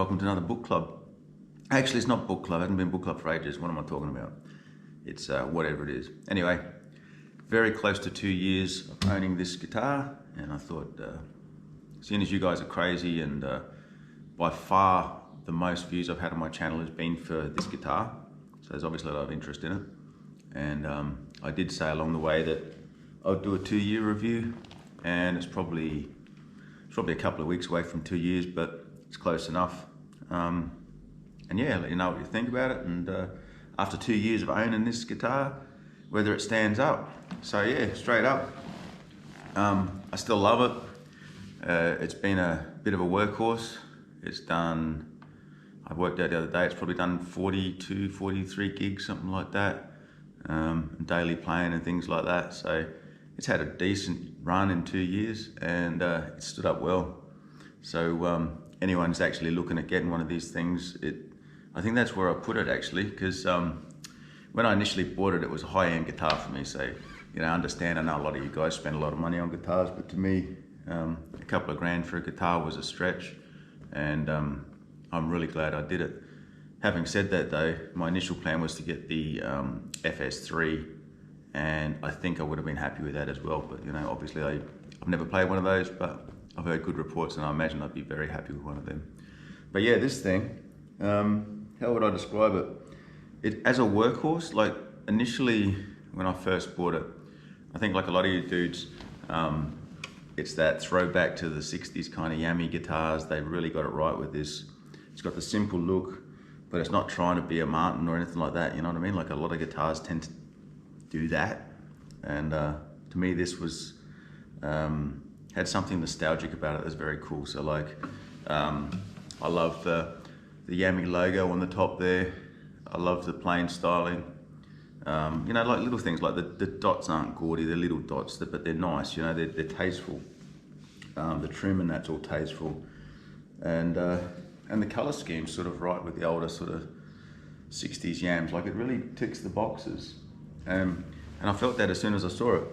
welcome to another book club. Actually, it's not book club, it hasn't been book club for ages. What am I talking about? It's whatever it is. Anyway, very close to 2 years of owning this guitar, and I thought, seeing as you guys are crazy, and by far the most views I've had on my channel has been for this guitar, so there's obviously a lot of interest in it. And I did say along the way that I'll do a 2-year review, and it's probably a couple of weeks away from 2 years, but it's close enough. And yeah, let you know what you think about it. And after 2 years of owning this guitar, whether it stands up. So yeah, straight up, I still love it. It's been a bit of a workhorse. It's done, I worked out the other day, it's probably done 42, 43 gigs, something like that, daily playing and things like that. So it's had a decent run in 2 years, and it stood up well. So anyone's actually looking at getting one of these things, I think that's where I put it actually, because when I initially bought it, it was a high-end guitar for me. So, you know, I understand, I know a lot of you guys spend a lot of money on guitars, but to me, a couple of grand for a guitar was a stretch, and I'm really glad I did it. Having said that though, my initial plan was to get the FS3, and I think I would have been happy with that as well. But you know, obviously I've never played one of those, but I've heard good reports, and I imagine I'd be very happy with one of them. But yeah, this thing, how would I describe it? As a workhorse, like initially when I first bought it, I think like a lot of you dudes, it's that throwback to the 60s kind of Yamaha guitars. They really got it right with this. It's got the simple look, but it's not trying to be a Martin or anything like that, you know what I mean? Like a lot of guitars tend to do that. And to me, this was, had something nostalgic about it that's very cool. So like, I love the Yamaha logo on the top there. I love the plain styling. You know, like little things, like the dots aren't gaudy, they're little dots, but they're nice, you know, they're tasteful. The trim and that's all tasteful. And the color scheme's sort of right with the older sort of 60s Yams. Like it really ticks the boxes. And I felt that as soon as I saw it.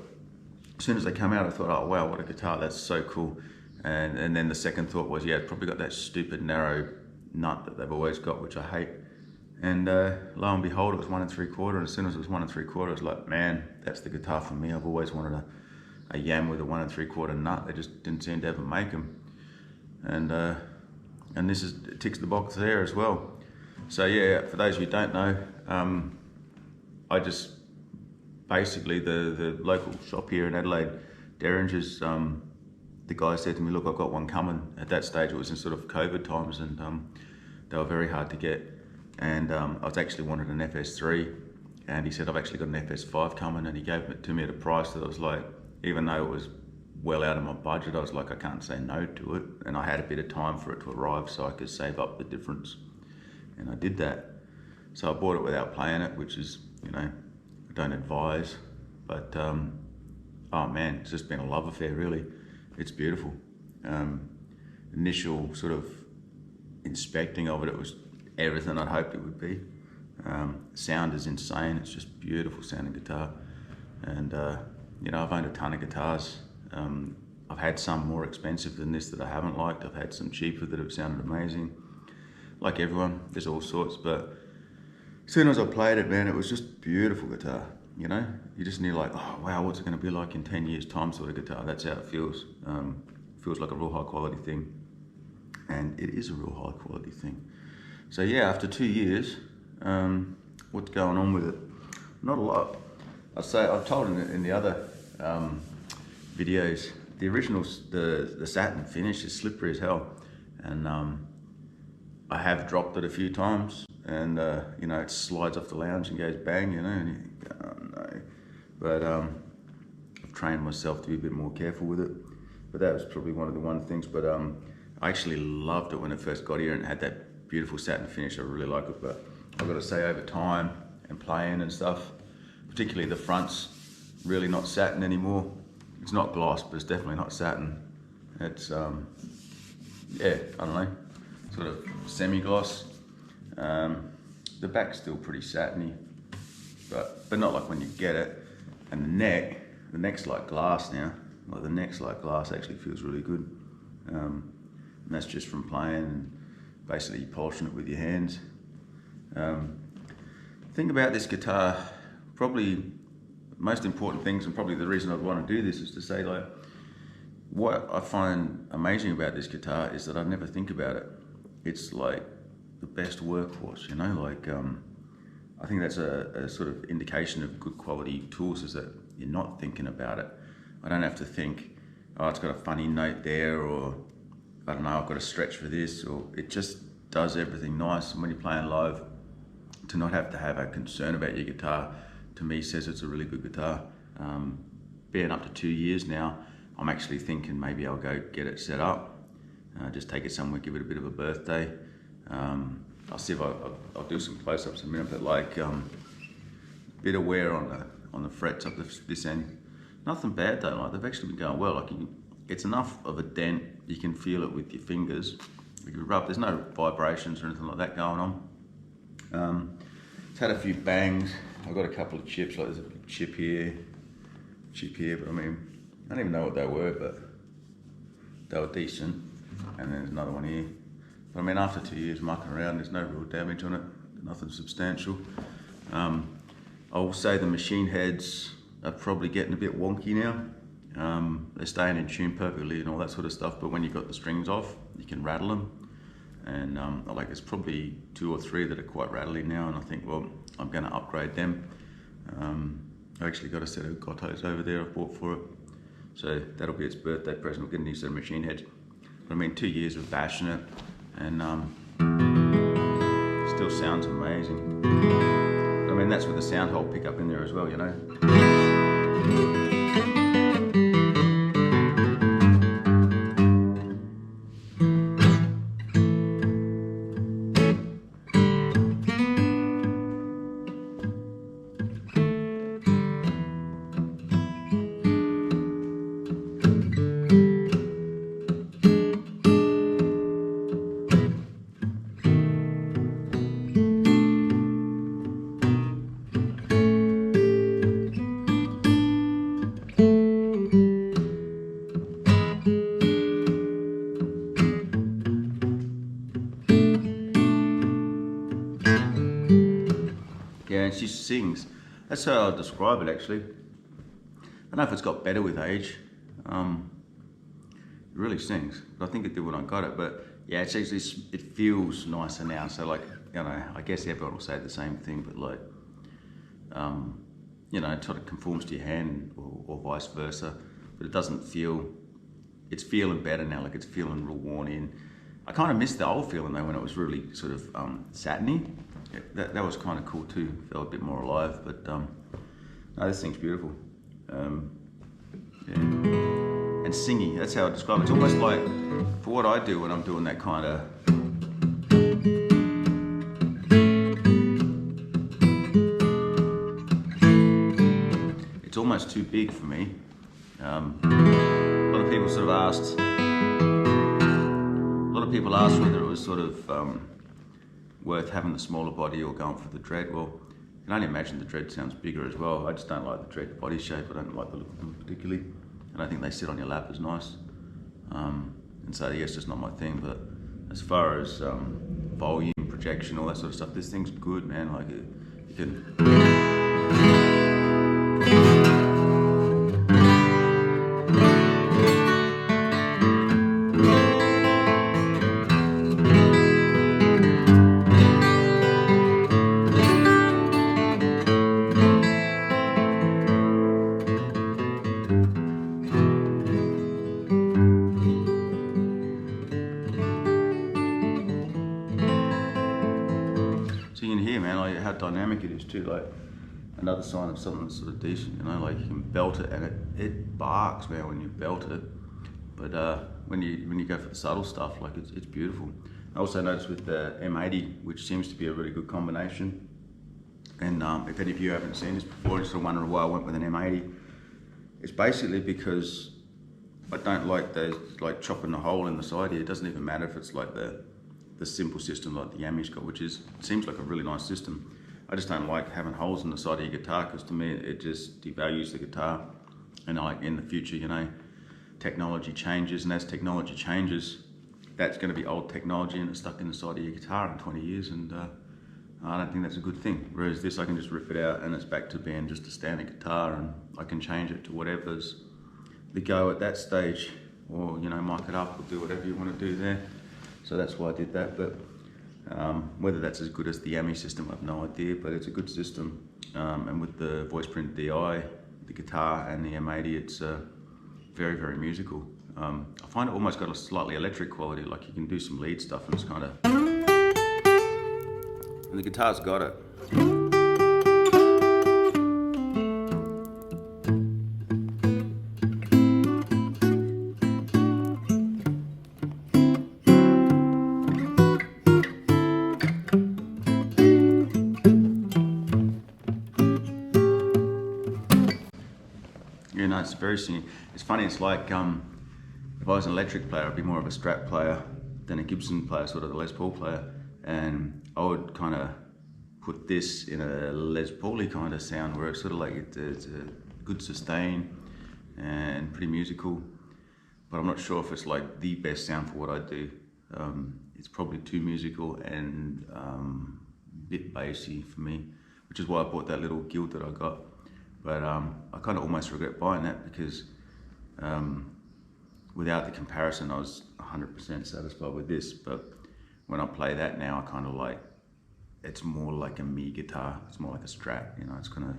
As soon as they come out, I thought, oh wow, what a guitar, that's so cool. And then the second thought was, yeah, it's probably got that stupid narrow nut that they've always got, which I hate. And lo and behold, it was 1 3/4, and as soon as it was 1 3/4, I was like, man, that's the guitar for me. I've always wanted a Yam with a 1 3/4 nut. They just didn't seem to ever make them. And this it ticks the box there as well. So yeah, for those of you who don't know, I just basically the local shop here in Adelaide, Derringer's, the guy said to me, look, I've got one coming. At that stage, it was in sort of COVID times, and they were very hard to get. And I was actually wanted an FS3, and he said, I've actually got an FS5 coming, and he gave it to me at a price that I was like, even though it was well out of my budget, I was like, I can't say no to it. And I had a bit of time for it to arrive so I could save up the difference. And I did that. So I bought it without playing it, which is, you know, I don't advise, but oh man, it's just been a love affair really. It's beautiful. Initial sort of inspecting of it, it was everything I'd hoped it would be. Sound is insane. It's just beautiful sounding guitar. And you know, I've owned a ton of guitars. I've had some more expensive than this that I haven't liked. I've had some cheaper that have sounded amazing. Like everyone, there's all sorts, but as soon as I played it, man, it was just beautiful guitar. You know, you just knew like, oh wow, what's it going to be like in 10 years time sort of guitar. That's how it feels. Feels like a real high quality thing. And it is a real high quality thing. So yeah, after 2 years, what's going on with it? Not a lot. I've told in the other videos, the original, the satin finish is slippery as hell. And I have dropped it a few times, and you know, it slides off the lounge and goes bang, you know, and you think, oh no. But I've trained myself to be a bit more careful with it. But that was probably one of the things. But I actually loved it when it first got here and it had that beautiful satin finish. I really like it, but I've got to say over time and playing and stuff, particularly the fronts, really not satin anymore. It's not gloss, but it's definitely not satin. It's yeah, I don't know, sort of semi-gloss. The back's still pretty satiny, but not like when you get it. And the neck's like glass now. Like the neck's like glass, actually feels really good. And that's just from playing basically polishing it with your hands. Thing about this guitar, probably most important things, and probably the reason I'd want to do this is to say, like, what I find amazing about this guitar is that I never think about it. It's like the best workhorse, you know, like I think that's a sort of indication of good quality tools, is that you're not thinking about it. I don't have to think, oh, it's got a funny note there, or I don't know, I've got to stretch for this, or it just does everything nice. And when you're playing live, to not have to have a concern about your guitar, to me says it's a really good guitar. Being up to 2 years now, I'm actually thinking maybe I'll go get it set up, just take it somewhere, give it a bit of a birthday. I'll see if I'll do some close-ups in a minute, but like bit of wear on the frets up this end. Nothing bad though, like they've actually been going well. Like it's enough of a dent, you can feel it with your fingers. You can rub, there's no vibrations or anything like that going on. It's had a few bangs. I've got a couple of chips, like there's a big chip here, but I mean, I don't even know what they were, but they were decent. And then there's another one here. But I mean, after 2 years mucking around, there's no real damage on it, nothing substantial. I will say the machine heads are probably getting a bit wonky now. They're staying in tune perfectly and all that sort of stuff, but when you've got the strings off, you can rattle them. And like there's probably 2 or 3 that are quite rattly now, and I think, well, I'm going to upgrade them. I actually got a set of Gottos over there I bought for it, so that'll be its birthday present. We'll get a new set of machine heads. But I mean, 2 years of bashing it, and still sounds amazing. I mean, that's with the sound hole pickup in there as well, you know. Yeah, and she sings. That's how I describe it, actually. I don't know if it's got better with age. It really sings, but I think it did when I got it. But yeah, it's actually, it feels nicer now. So like, you know, I guess everyone will say the same thing, but like, you know, it sort of conforms to your hand, or vice versa. But it doesn't feel, it's feeling better now. Like it's feeling real worn in. I kind of missed the old feeling though, when it was really sort of satiny. Yeah, that was kind of cool too. Felt a bit more alive, but no, this thing's beautiful. Yeah. And singy, that's how I describe it. It's almost like, for what I do when I'm doing that kind of, it's almost too big for me. A lot of people sort of asked, whether it was sort of worth having the smaller body or going for the Dread. Well, you can only imagine the Dread sounds bigger as well. I just don't like the Dread body shape. I don't like the look of them particularly. I don't think they sit on your lap as nice. And so yeah, it's just not my thing. But as far as volume, projection, all that sort of stuff, this thing's good, man. Like you can. So you can hear, man, like how dynamic it is too. Like another sign of something that's sort of decent, you know. Like you can belt it, and it barks, man, when you belt it. But when you go for the subtle stuff, like it's beautiful. I also noticed with the M80, which seems to be a really good combination. And if any of you haven't seen this before, and sort of wondering why I went with an M80, it's basically because I don't like those, like chopping the hole in the side here. It doesn't even matter if it's like the simple system like the Yami's got, which seems like a really nice system. I just don't like having holes in the side of your guitar, because to me it just devalues the guitar. And like in the future, you know, technology changes, and as technology changes, that's going to be old technology and it's stuck in the side of your guitar in 20 years, and I don't think that's a good thing. Whereas this, I can just rip it out and it's back to being just a standard guitar, and I can change it to whatever's the go at that stage, or you know, mic it up or do whatever you want to do there. So that's why I did that. But whether that's as good as the Yamaha system, I have no idea, but it's a good system. And with the voice print DI, the guitar and the M80, it's very, very musical. I find it almost got a slightly electric quality, like you can do some lead stuff and it's kind of, and the guitar's got it. Yeah, no, it's very singing. It's funny, it's like, if I was an electric player, I'd be more of a Strat player than a Gibson player, sort of a Les Paul player. And I would kind of put this in a Les Paul-y kind of sound, where it's sort of like it's a good sustain and pretty musical. But I'm not sure if it's like the best sound for what I do. It's probably too musical and a bit bassy for me, which is why I bought that little guild that I got. But I kind of almost regret buying that, because without the comparison, I was 100% satisfied with this. But when I play that now, I kind of like, it's more like a me guitar. It's more like a Strat, you know. It's kind of,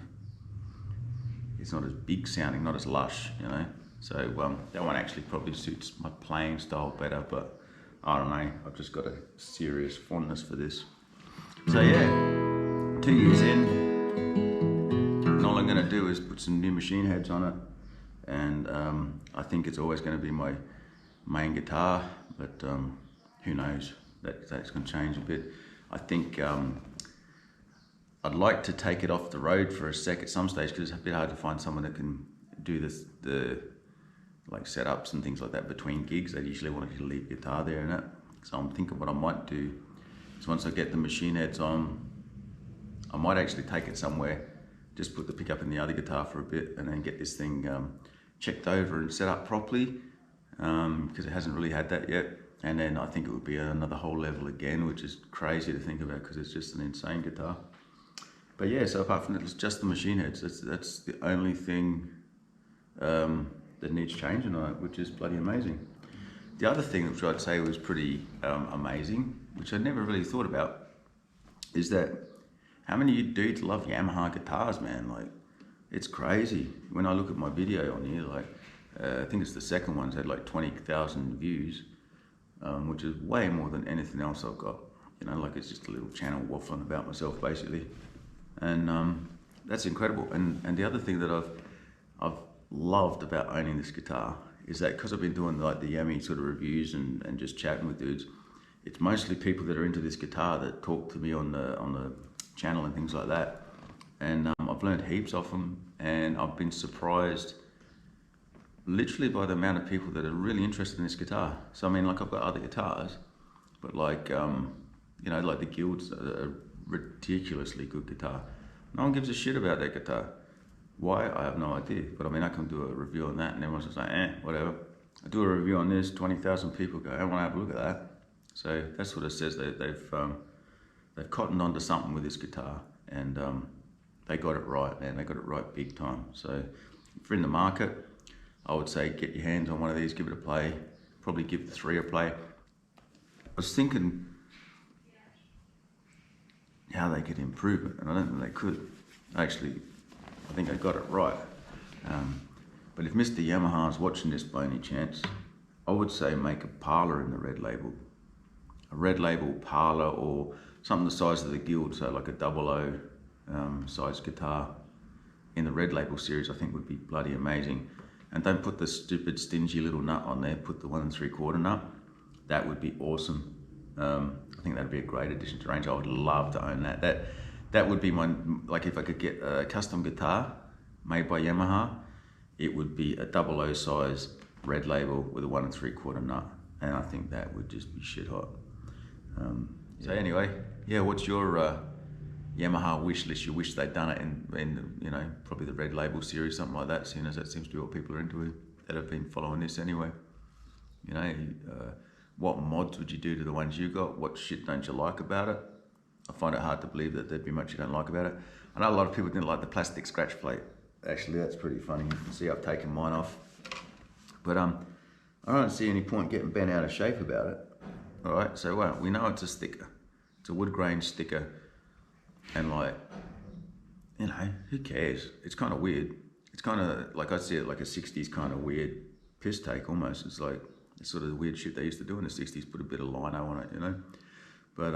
it's not as big sounding, not as lush, you know. So that one actually probably suits my playing style better. But I don't know, I've just got a serious fondness for this. So yeah, 2 years in. And all I'm going to do is put some new machine heads on it, and I think it's always going to be my main guitar, but who knows, that's going to change a bit. I think I'd like to take it off the road for a sec at some stage, because it's a bit hard to find someone that can do the like setups and things like that between gigs. They usually want you to leave guitar there and that. So I'm thinking what I might do is, once I get the machine heads on, I might actually take it somewhere, just put the pickup in the other guitar for a bit, and then get this thing checked over and set up properly, because it hasn't really had that yet. And then I think it would be another whole level again, which is crazy to think about, because it's just an insane guitar. But yeah, so apart from that, it's just the machine heads. That's the only thing that needs changing on it, which is bloody amazing. The other thing which I'd say was pretty amazing, which I never really thought about, is that how many of you dudes love Yamaha guitars, man? Like, it's crazy. When I look at my video on here, like, I think it's the second one's had like 20,000 views, which is way more than anything else I've got. You know, like, it's just a little channel waffling about myself, basically. And that's incredible. And the other thing that I've loved about owning this guitar is that, because I've been doing like the Yamaha sort of reviews and just chatting with dudes, it's mostly people that are into this guitar that talk to me on the channel and things like that. And I've learned heaps off them, and I've been surprised literally by the amount of people that are really interested in this guitar. So I mean, like, I've got other guitars, but like, you know, like the Guild's a ridiculously good guitar. No one gives a shit about that guitar. Why? I have no idea. But I mean, I can do a review on that and everyone's just like, whatever. I do a review on this, 20,000 people go, I want to have a look at that. So that's what it says. They've cottoned onto something with this guitar, and they got it right, man. They got it right big time. So if you're in the market, I would say get your hands on one of these, give it a play, probably give the 3 a play. I was thinking how they could improve it, and I don't think they could. Actually, I think they got it right. But if Mr. Yamaha's watching this by any chance, I would say make a parlour in the Red Label. A Red Label parlour, or something the size of the Guild, so like a 00 size guitar in the Red Label series, I think would be bloody amazing. And don't put the stupid stingy little nut on there, put the 1 3/4 nut. That would be awesome. I think that'd be a great addition to range. I would love to own that. That would be my, like, if I could get a custom guitar made by Yamaha, it would be a 00 size Red Label with a 1 3/4 nut, and I think that would just be shit hot. So anyway, yeah, what's your Yamaha wish list? You wish they'd done it in you know, probably the Red Label series, something like that, seeing as that seems to be what people are into that have been following this anyway. You know, what mods would you do to the ones you got? What shit don't you like about it? I find it hard to believe that there'd be much you don't like about it. I know a lot of people didn't like the plastic scratch plate. Actually, that's pretty funny. You can see I've taken mine off. But I don't see any point getting bent out of shape about it. All right, so well, we know it's a sticker. It's a wood grain sticker. And like, you know, who cares? It's kind of weird. It's kind of, like I see it like a 60s kind of weird piss take almost. It's like, it's sort of the weird shit they used to do in the 60s, put a bit of lino on it, you know? But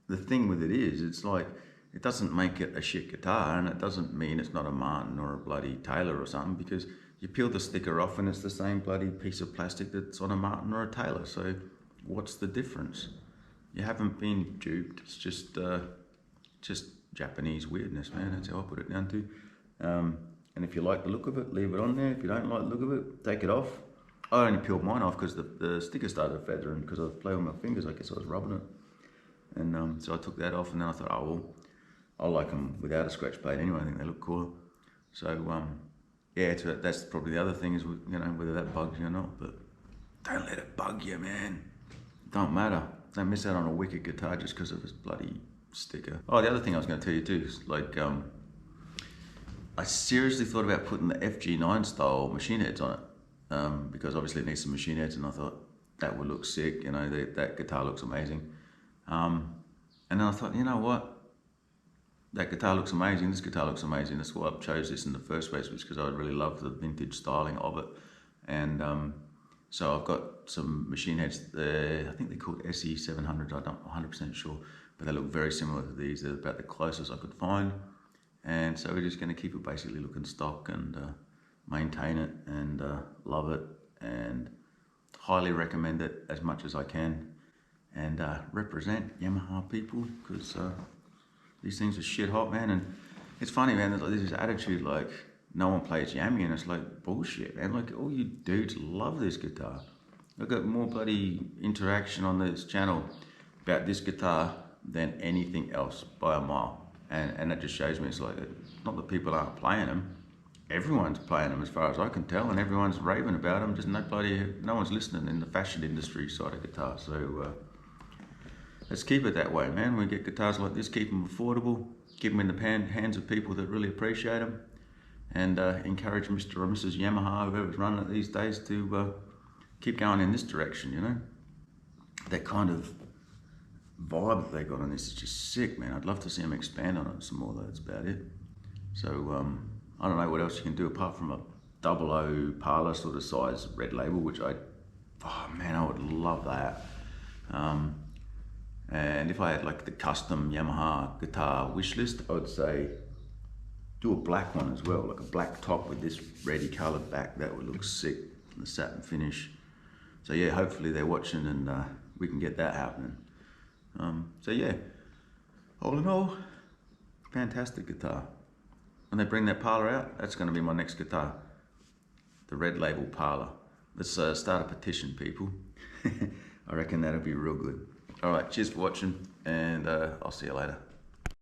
the thing with it is, it's like, it doesn't make it a shit guitar, and it doesn't mean it's not a Martin or a bloody Taylor or something, because you peel the sticker off and it's the same bloody piece of plastic that's on a Martin or a Taylor. So what's the difference? You haven't been duped. It's just Japanese weirdness, man. That's how I put it down to. And if you like the look of it, leave it on there. If you don't like the look of it, take it off. I only peeled mine off because the sticker started feathering, because I was playing with my fingers. I guess I was rubbing it. And so I took that off, and then I thought, oh, well, I like them without a scratch plate anyway. I think they look cooler. So, yeah, that's probably the other thing is, you know, whether that bugs you or not. But don't let it bug you, man. Don't matter. Don't miss out on a wicked guitar just because of this bloody sticker. Oh, the other thing I was going to tell you too is, like, I seriously thought about putting the FG9 style machine heads on it, because obviously it needs some machine heads, and I thought that would look sick. You know, that guitar looks amazing. And then I thought, you know what? That guitar looks amazing, this guitar looks amazing. That's why I chose this in the first place, was because I really love the vintage styling of it. And so I've got some machine heads there. I think they're called SE700s, I'm not 100% sure, but they look very similar to these. They're about the closest I could find. And so we're just going to keep it basically looking stock and maintain it and love it, and highly recommend it as much as I can, and represent Yamaha people, because these things are shit hot, man. And it's funny, man, there's this attitude like no one plays Yami, and it's like bullshit, man. Like, all you dudes love this guitar. I've got more bloody interaction on this channel about this guitar than anything else by a mile. And that just shows me, it's like, not that people aren't playing them. Everyone's playing them as far as I can tell, and everyone's raving about them. Just no one's listening in the fashion industry side of guitar. So let's keep it that way, man. We get guitars like this, keep them affordable, keep them in the hands of people that really appreciate them, and encourage Mr. or Mrs. Yamaha, whoever's running it these days, to keep going in this direction, you know? That kind of vibe that they got on this is just sick, man. I'd love to see them expand on it some more, though. That's about it. So I don't know what else you can do apart from a 00 parlor sort of size Red Label, which oh man, I would love that. And if I had like the custom Yamaha guitar wish list, I would say do a black one as well, like a black top with this reddy coloured back. That would look sick, the satin finish. So yeah, hopefully they're watching, and we can get that happening. So yeah, all in all, fantastic guitar. When they bring that parlor out, that's going to be my next guitar, the Red Label parlor. Let's start a petition, people. I reckon that'll be real good. All right, cheers for watching, and I'll see you later.